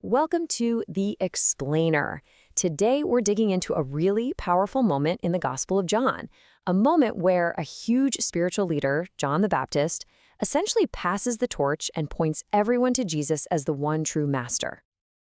Welcome to The Explainer. Today we're digging into a really powerful moment in the Gospel of John, a moment where a huge spiritual leader, John the Baptist, essentially passes the torch and points everyone to Jesus as the one true master.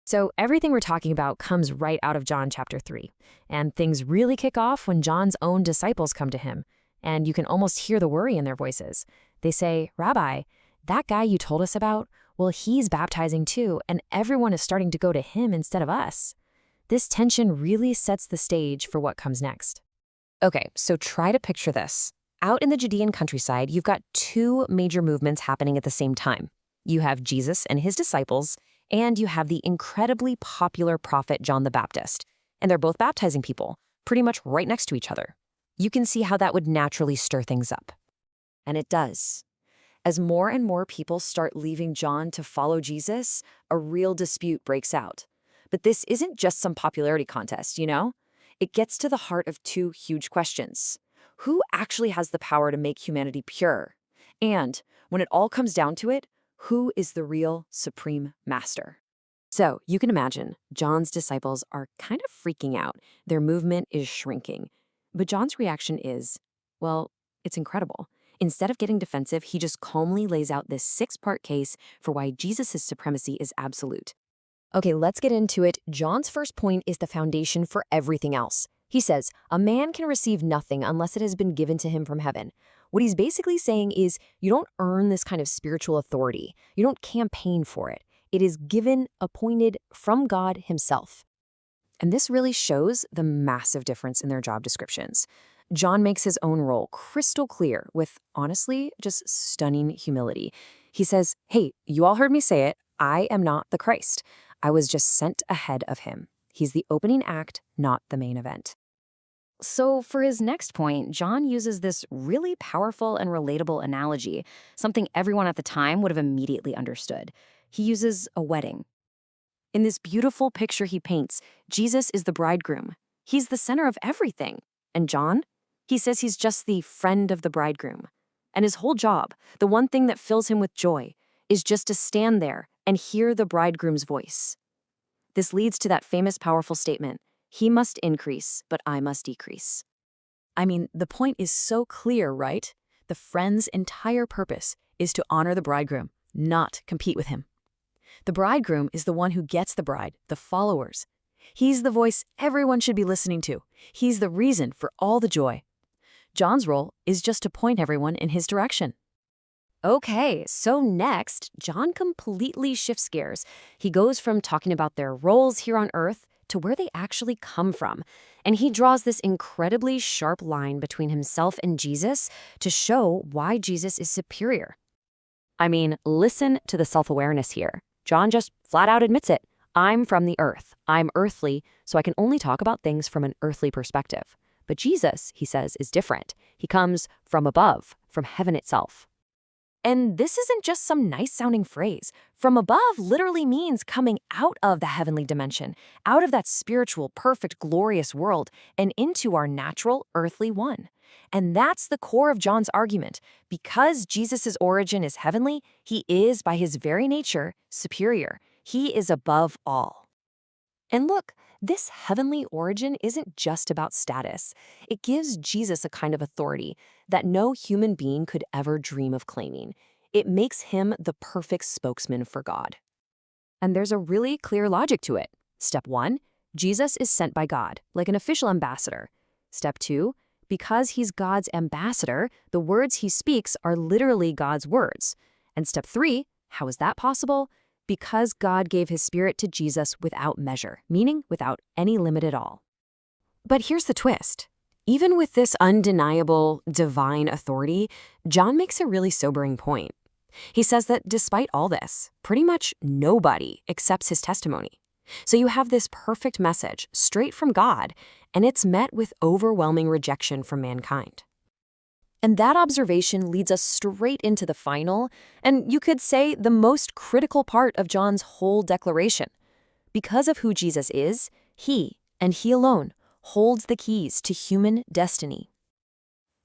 So everything we're talking about comes right out of John chapter 3, and things really kick off when John's own disciples come to him, and you can almost hear the worry in their voices. They say, "Rabbi, that guy you told us about, well, he's baptizing too, and everyone is starting to go to him instead of us." This tension really sets the stage for what comes next. Okay, so try to picture this. Out in the Judean countryside, you've got two major movements happening at the same time. You have Jesus and his disciples, and you have the incredibly popular prophet John the Baptist. And they're both baptizing people, pretty much right next to each other. You can see how that would naturally stir things up. And it does. As more and more people start leaving John to follow Jesus, a real dispute breaks out. But this isn't just some popularity contest, you know? It gets to the heart of two huge questions. Who actually has the power to make humanity pure? And, when it all comes down to it, who is the real supreme master? So, you can imagine, John's disciples are kind of freaking out. Their movement is shrinking. But John's reaction is, well, it's incredible. Instead of getting defensive, he just calmly lays out this six-part case for why Jesus' supremacy is absolute. Okay, let's get into it. John's first point is the foundation for everything else. He says, a man can receive nothing unless it has been given to him from heaven. What he's basically saying is, you don't earn this kind of spiritual authority. You don't campaign for it. It is given, appointed from God himself. And this really shows the massive difference in their job descriptions. John makes his own role crystal clear with, honestly, just stunning humility. He says, hey, you all heard me say it. I am not the Christ. I was just sent ahead of him. He's the opening act, not the main event. So for his next point, John uses this really powerful and relatable analogy, something everyone at the time would have immediately understood. He uses a wedding. In this beautiful picture he paints, Jesus is the bridegroom. He's the center of everything. And John? He says he's just the friend of the bridegroom. And his whole job, the one thing that fills him with joy, is just to stand there and hear the bridegroom's voice. This leads to that famous powerful statement, he must increase, but I must decrease. I mean, the point is so clear, right? The friend's entire purpose is to honor the bridegroom, not compete with him. The bridegroom is the one who gets the bride, the followers. He's the voice everyone should be listening to. He's the reason for all the joy. John's role is just to point everyone in his direction. Okay, so next, John completely shifts gears. He goes from talking about their roles here on earth to where they actually come from. And he draws this incredibly sharp line between himself and Jesus to show why Jesus is superior. I mean, listen to the self-awareness here. John just flat out admits it. I'm from the earth. I'm earthly, so I can only talk about things from an earthly perspective. But Jesus, he says, is different. He comes from above, from heaven itself. And this isn't just some nice-sounding phrase. From above literally means coming out of the heavenly dimension, out of that spiritual, perfect, glorious world, and into our natural, earthly one. And that's the core of John's argument. Because Jesus' origin is heavenly, he is, by his very nature, superior. He is above all. And look, this heavenly origin isn't just about status. It gives Jesus a kind of authority that no human being could ever dream of claiming. It makes him the perfect spokesman for God. And there's a really clear logic to it. Step 1, Jesus is sent by God, like an official ambassador. Step 2, because he's God's ambassador, the words he speaks are literally God's words. And step 3, how is that possible? Because God gave his Spirit to Jesus without measure, meaning without any limit at all. But here's the twist. Even with this undeniable divine authority, John makes a really sobering point. He says that despite all this, pretty much nobody accepts his testimony. So you have this perfect message straight from God, and it's met with overwhelming rejection from mankind. And that observation leads us straight into the final, and you could say the most critical part of John's whole declaration. Because of who Jesus is, he, and he alone, holds the keys to human destiny.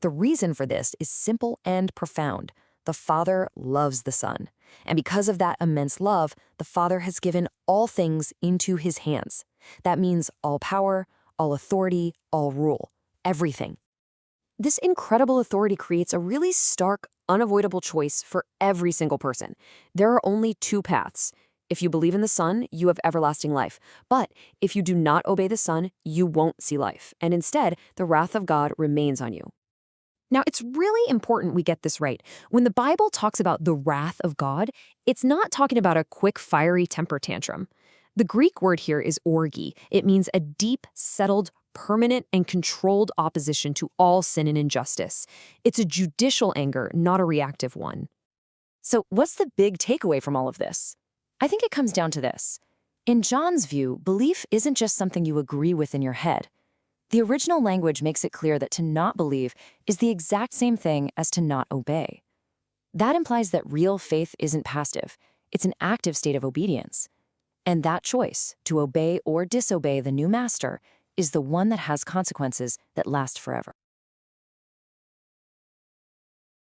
The reason for this is simple and profound. The Father loves the Son. And because of that immense love, the Father has given all things into his hands. That means all power, all authority, all rule, everything. This incredible authority creates a really stark, unavoidable choice for every single person. There are only two paths. If you believe in the Son, you have everlasting life. But if you do not obey the Son, you won't see life. And instead, the wrath of God remains on you. Now, it's really important we get this right. When the Bible talks about the wrath of God, it's not talking about a quick, fiery temper tantrum. The Greek word here is orgi. It means a deep, settled, permanent, and controlled opposition to all sin and injustice. It's a judicial anger, not a reactive one. So what's the big takeaway from all of this? I think it comes down to this. In John's view, belief isn't just something you agree with in your head. The original language makes it clear that to not believe is the exact same thing as to not obey. That implies that real faith isn't passive. It's an active state of obedience. And that choice, to obey or disobey the new master, is the one that has consequences that last forever.